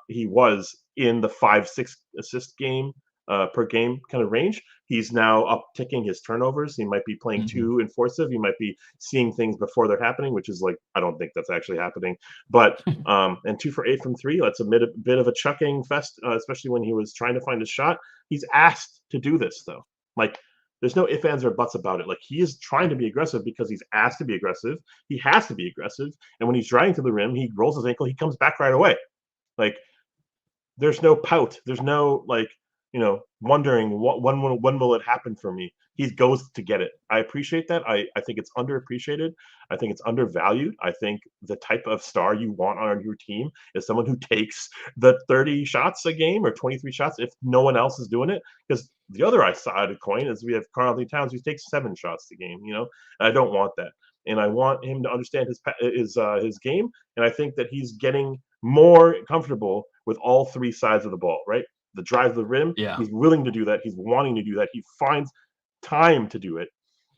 He was in the 5-6 assist game per game kind of range. He's now upticking his turnovers. He might be playing too enforceive. He might be seeing things before they're happening, which is like I don't think that's actually happening. But and 2 for 8 from 3. That's a bit of a chucking fest, especially when he was trying to find a shot. He's asked to do this though. Like there's no ifs, ands, or buts about it. Like he is trying to be aggressive because he's asked to be aggressive. He has to be aggressive, and when he's driving to the rim, he rolls his ankle. He comes back right away. Like there's no pout. There's no like wondering when will it happen for me. He goes to get it. I appreciate that. I think it's underappreciated. I think it's undervalued. I think the type of star you want on your team is someone who takes the 30 shots a game or 23 shots if no one else is doing it. Because the other side of the coin is we have Karl-Anthony Towns who takes 7 shots a game. And I don't want that. And I want him to understand his game. And I think that he's getting more comfortable with all 3 sides of the ball, right? The drive to the rim, he's willing to do that. He's wanting to do that. He finds time to do it.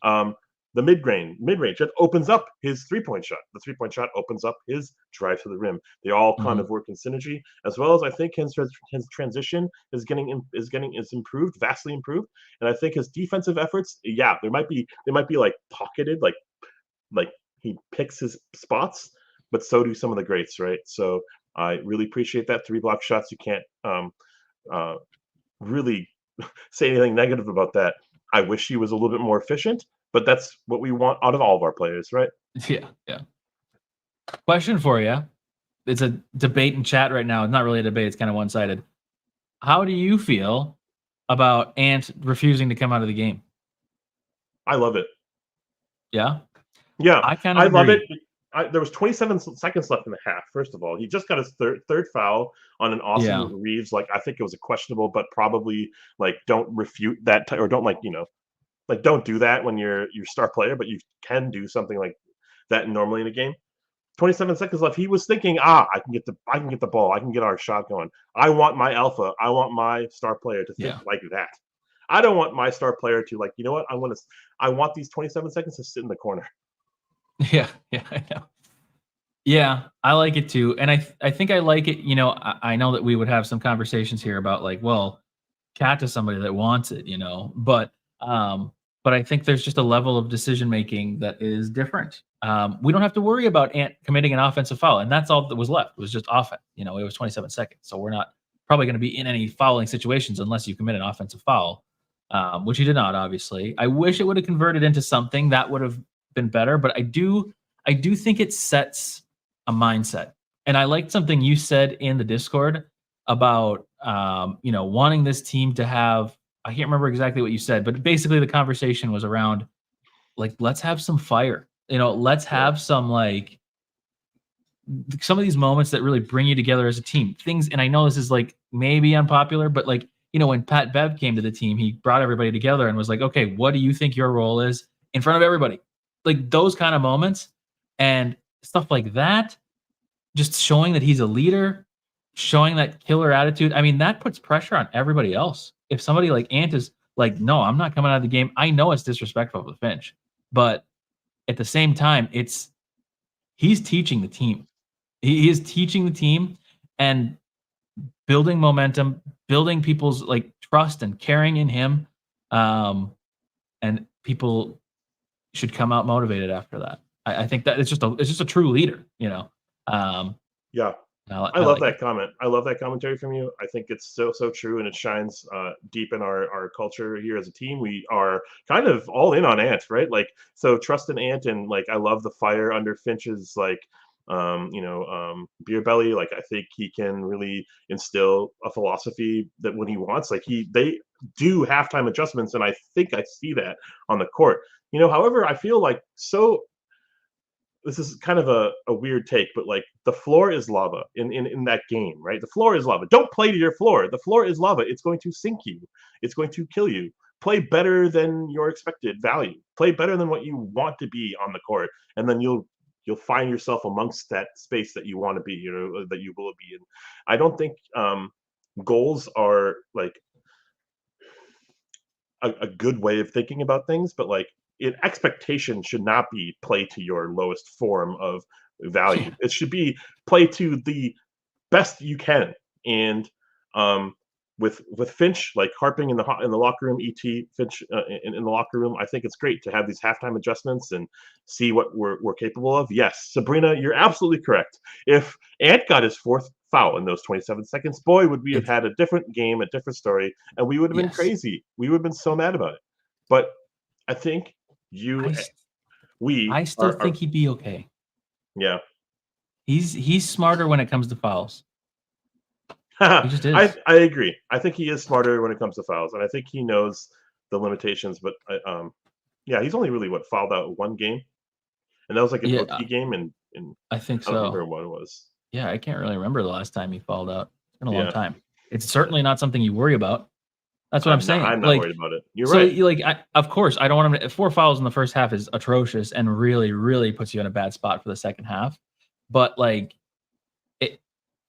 The mid-range, that opens up his 3-point shot. The 3-point shot opens up his drive to the rim. They all kind of work in synergy, as well as I think his transition is improved, vastly improved. And I think his defensive efforts, they might be like pocketed, like he picks his spots, but so do some of the greats, right? So I really appreciate that. 3 block shots. You can't really say anything negative about that. I wish he was a little bit more efficient, but that's what we want out of all of our players, right? Yeah. Question for you. It's a debate in chat right now. It's not really a debate. It's kind of one-sided. How do you feel about Ant refusing to come out of the game? I love it. Yeah? Yeah. I love it. There was 27 seconds left in the half. First of all, he just got his third foul on an Austin Reeves. Like I think it was a questionable, but probably like don't refute that or don't don't do that when you're your star player. But you can do something like that normally in a game. 27 seconds left. He was thinking, I can get the ball. I can get our shot going. I want my alpha. I want my star player to think like that. I don't want my star player to like. You know what? I want these 27 seconds to sit in the corner. Yeah, I know. Yeah, I like it too, and I think I like it. I know that we would have some conversations here about like, well, Cat is somebody that wants it, but but I think there's just a level of decision making that is different. We don't have to worry about Ant committing an offensive foul, and that's all that was left. It was just offense. You know, it was 27 seconds, so we're not probably going to be in any fouling situations unless you commit an offensive foul, which he did not. Obviously, I wish it would have converted into something that would have been better, but I do think it sets a mindset. And I liked something you said in the Discord about wanting this team to have. I can't remember exactly what you said, but basically the conversation was around like, let's have some fire. Let's have some some of these moments that really bring you together as a team. Things, and I know this is like maybe unpopular, but like, when Pat Bev came to the team, he brought everybody together and was like, okay, what do you think your role is in front of everybody? Like those kind of moments and stuff like that, just showing that he's a leader, showing that killer attitude. I mean, that puts pressure on everybody else. If somebody like Ant is like, no, I'm not coming out of the game. I know it's disrespectful to Finch, but at the same time, he's teaching the team. He is teaching the team and building momentum, building people's like trust and caring in him. And people should come out motivated after that. I think that it's just a true leader, Yeah. I love like that it. comment. I love that commentary from you. I think it's so true, and it shines deep in our culture here as a team. We are kind of all in on Ant, right? Like, so trust in Ant, and like I love the fire under Finch's beer belly. Like I think he can really instill a philosophy that when he wants, like they do halftime adjustments, and I think I see that on the court. However, I feel like this is kind of a weird take, but like the floor is lava in that game, right? The floor is lava. Don't play to your floor. The floor is lava. It's going to sink you. It's going to kill you. Play better than your expected value. Play better than what you want to be on the court, and then you'll find yourself amongst that space that you want to be, that you will be in. I don't think goals are like a good way of thinking about things, but like expectation should not be play to your lowest form of value. Yeah. It should be play to the best you can. And with Finch like harping in the locker room, Finch in the locker room, I think it's great to have these halftime adjustments and see what we're capable of. Yes, Sabrina, you're absolutely correct. If Ant got his fourth foul in those 27 seconds, boy, would we have had a different game, a different story, and we would have been crazy. We would have been so mad about it. But I think I still think he'd be okay. Yeah. He's smarter when it comes to fouls. He just is. I agree. I think he is smarter when it comes to fouls, and I think he knows the limitations. But he's only really fouled out one game, and that was like an OT game, and I think so. I don't remember what it was. Yeah, I can't really remember the last time he fouled out. It's been a long time. It's certainly not something you worry about. That's what I'm saying. I'm not worried about it. You're right. Of course, I don't want him to. 4 fouls in the first half is atrocious and really, really puts you in a bad spot for the second half. But like,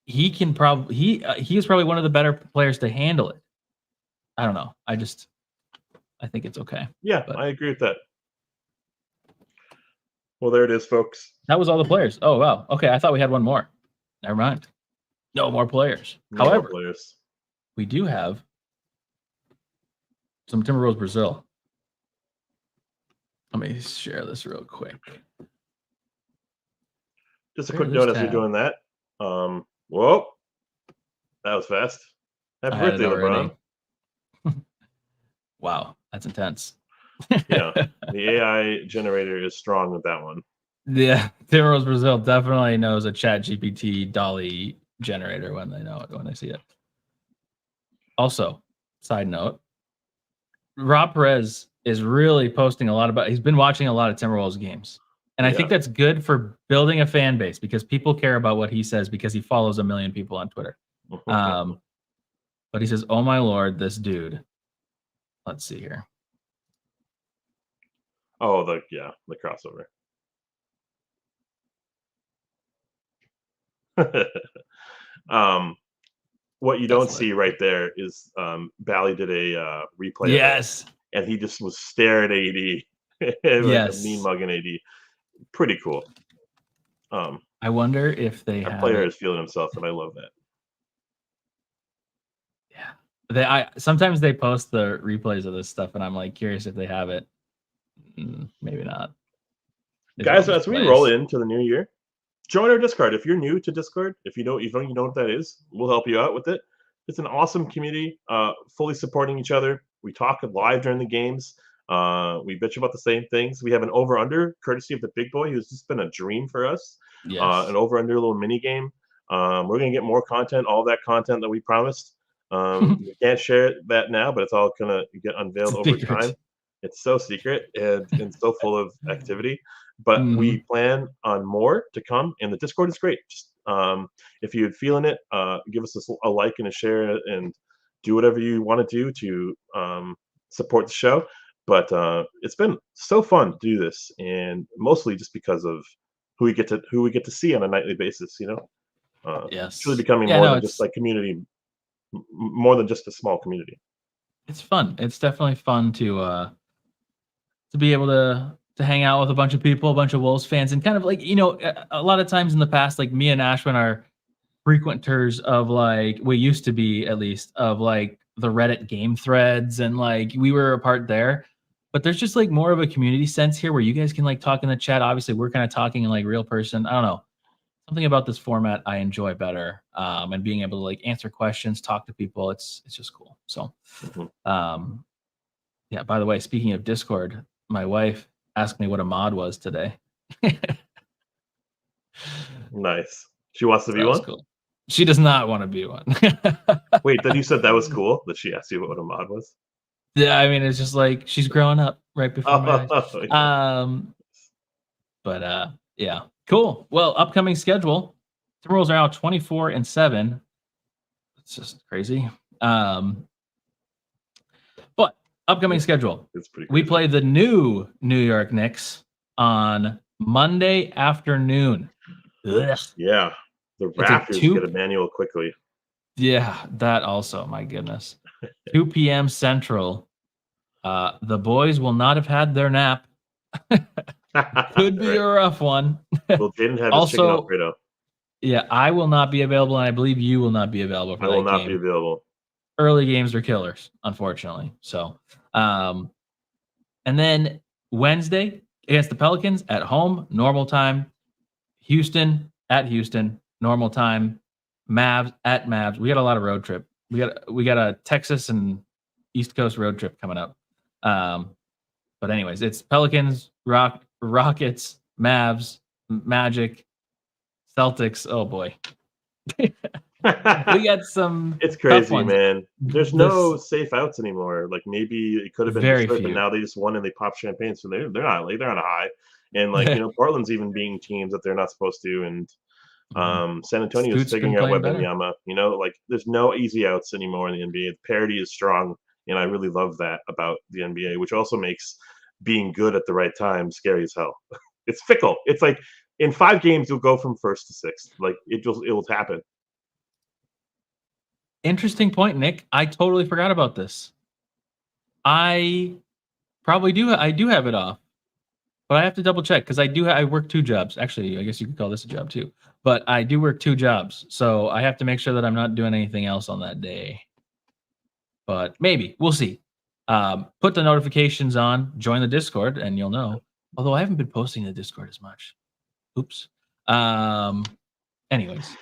he can probably he is probably one of the better players to handle it. I don't know. I think it's okay. Yeah, I agree with that. Well, there it is, folks. That was all the players. Oh wow. Okay, I thought we had one more. Never mind. No more players. However, we do have some Timberwolves Brazil. Let me share this real quick. Just a quick note as you're doing that. Whoa, that was fast. Happy birthday, LeBron. Wow, that's intense. Yeah, the AI generator is strong with that one. Yeah, Timberwolves Brazil definitely knows a ChatGPT Dolly generator when they know it, when they see it. Also, side note, Rob Perez is really posting a lot about. He's been watching a lot of Timberwolves games. And I think that's good for building a fan base because people care about what he says because he follows 1 million people on Twitter. But he says, "Oh my Lord, this dude." Let's see here. Oh, the crossover. What you don't see right there is Bally did a replay. Yes. And he just was staring at AD. Like a mean mugging AD. Pretty cool. I wonder if that player is feeling himself, and I love that. Yeah, sometimes they post the replays of this stuff, and I'm like curious if they have it. Maybe not. Guys, as we roll Plays. into the new year, join our Discord. If you're new to Discord, if you don't know what that is, we'll help you out with it. It's an awesome community, fully supporting each other. We talk live during the games. We bitch about the same things. We have an over/under courtesy of the big boy, who's just been a dream for us. Yes. An over/under little mini game. We're gonna get more content, all that content that we promised. We can't share that now, but it's all gonna get unveiled It's a over secret. time. It's so secret and so full of activity. But we plan on more to come, and the Discord is great. Just, if you're feeling it, give us a like and a share, and do whatever you want to do to support the show. But it's been so fun to do this, and mostly just because of who we get to see on a nightly basis. It's really Yes. becoming Yeah, more no, than just like community, more than just a small community. it's fun. It's definitely fun to be able to hang out with a bunch of people, a bunch of Wolves fans, and kind of like, a lot of times in the past, like me and Ashwin are frequenters of, like, we used to be at least, of like the Reddit game threads, and like we were a part there. But there's just like more of a community sense here where you guys can like talk in the chat. Obviously, we're kind of talking in like real person. I don't know. Something about this format I enjoy better. And being able to like answer questions, talk to people, it's just cool. So yeah, by the way, speaking of Discord, my wife asked me what a mod was today. Nice. She wants to So be that was one. cool. She does not want to be one. Wait, then you said that was cool that she asked you what a mod was. Yeah, I mean, it's just like she's growing up right before my eyes. Yeah. But yeah, cool. Well, upcoming schedule. Timberwolves are now 24-7. It's just crazy. But upcoming schedule. It's pretty We crazy. play the new New York Knicks on Monday afternoon. Ugh. Yeah, the It's a Raptors get Emmanuel quickly. Yeah, that also, my goodness. 2 p.m. Central. The boys will not have had their nap. Could be Right. a rough one. Will Jaden have his chicken Alfredo? Yeah, I will not be available, and I believe you will not be available for I that will not game. be available. Early games are killers, unfortunately. So, and then Wednesday against the Pelicans at home, normal time. Houston at Houston, normal time. Mavs at Mavs. We got a lot of road trip. We got a Texas and East Coast road trip coming up. But anyways, it's Pelicans, Rockets, Mavs, Magic, Celtics. Oh boy. We got some. It's tough crazy, ones. man. There's no safe outs anymore. Like maybe it could have been Very Detroit, but few. now they just won and they pop champagne, so they're not like they're on a high. And like Portland's even beating teams that they're not supposed to, and San Antonio is Scoot's been figuring out playing better. Wembanyama. Like there's no easy outs anymore in the NBA. The parity is strong, and I really love that about the NBA, which also makes being good at the right time scary as hell. It's fickle. It's like in 5 games you'll go from first to sixth. Like it will happen. Interesting point, Nick. I totally forgot about this. I probably do. I do have it off, but I have to double check because I work 2 jobs. Actually, I guess you could call this a job too. But I do work 2 jobs, so I have to make sure that I'm not doing anything else on that day. But maybe we'll see. Put the notifications on. Join the Discord, and you'll know. Although I haven't been posting the Discord as much. Oops. Anyways.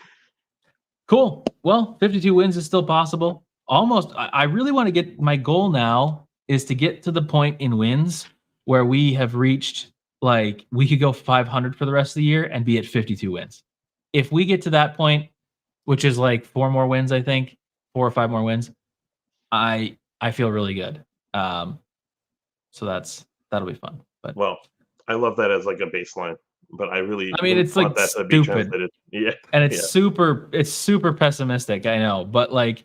Cool. Well, 52 wins is still possible. Almost. I really want to get, my goal now is to get to the point in wins where we have reached, like, we could go 500 for the rest of the year and be at 52 wins. If we get to that point, which is like 4 more wins, I think, 4 or 5 more wins, I feel really good. So that'll be fun. But well, I love that as like a baseline. But I mean, it's want like that to be stupid. translated. Yeah. And it's super pessimistic, I know. But like,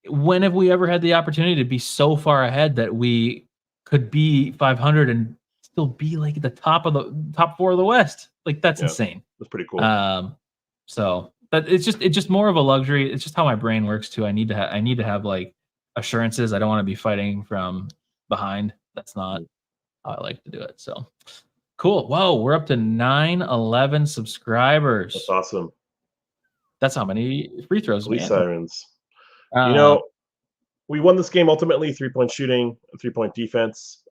when have we ever had the opportunity to be so far ahead that we could be 500 and still be like at the top 4 of the West? Like that's insane. That's pretty cool. So but it's just more of a luxury. It's just how my brain works too. I need to have like assurances. I don't want to be fighting from behind. That's not how I like to do it. So cool. Whoa, we're up to 911 subscribers. That's awesome. That's how many free throws. Police man. sirens. We won this game ultimately 3-point shooting, 3-point defense.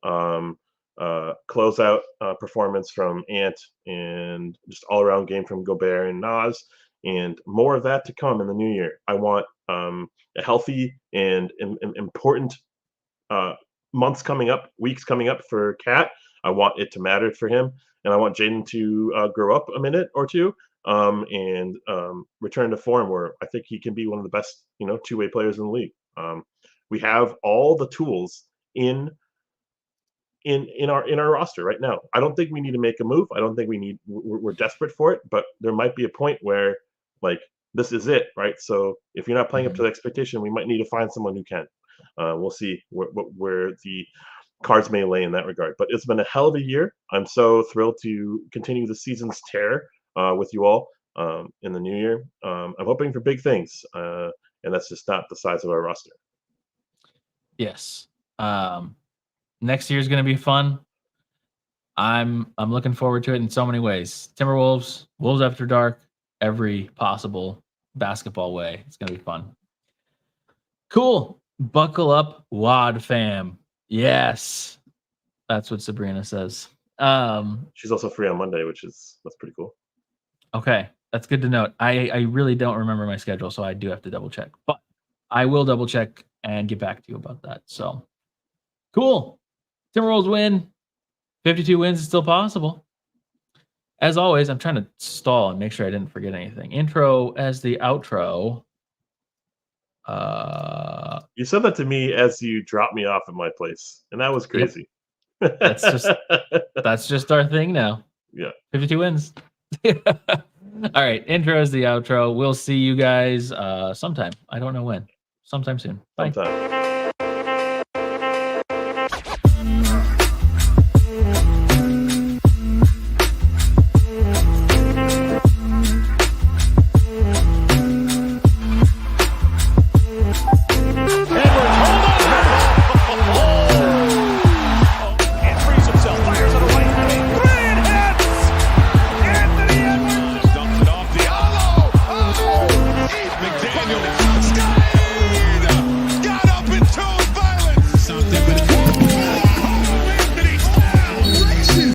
closeout performance from Ant, and just all around game from Gobert and Nas, and more of that to come in the new year. I want a healthy and important months coming up, weeks coming up for Cat. I want it to matter for him, and I want Jaden to grow up a minute or two and return to form where I think he can be one of the best, two-way players in the league. We have all the tools in our roster right now. I don't think we need to make a move. I don't think we're desperate for it, but there might be a point where like this is it, right? So if you're not playing up to the expectation, we might need to find someone who can. We'll see where the cards may lay in that regard. But it's been a hell of a year. I'm so thrilled to continue the season's tear with you all in the new year. I'm hoping for big things, and that's just not the size of our roster. Yes. Next year is going to be fun. I'm looking forward to it in so many ways. Timberwolves, Wolves After Dark, every possible basketball way. It's going to be fun. Cool. Buckle up, WAD fam. Yes. That's what Sabrina says. She's also free on Monday, that's pretty cool. Okay. That's good to note. I really don't remember my schedule, so I do have to double check. But I will double check and get back to you about that. So cool. Timberwolves win. 52 wins is still possible. As always, I'm trying to stall and make sure I didn't forget anything. Intro as the outro. You said that to me as you dropped me off at my place, and that was crazy. Yep. That's just our thing now. Yeah. 52 wins. All right. Intro as the outro. We'll see you guys sometime. I don't know when. Sometime soon. Bye. Sometime. McDaniels.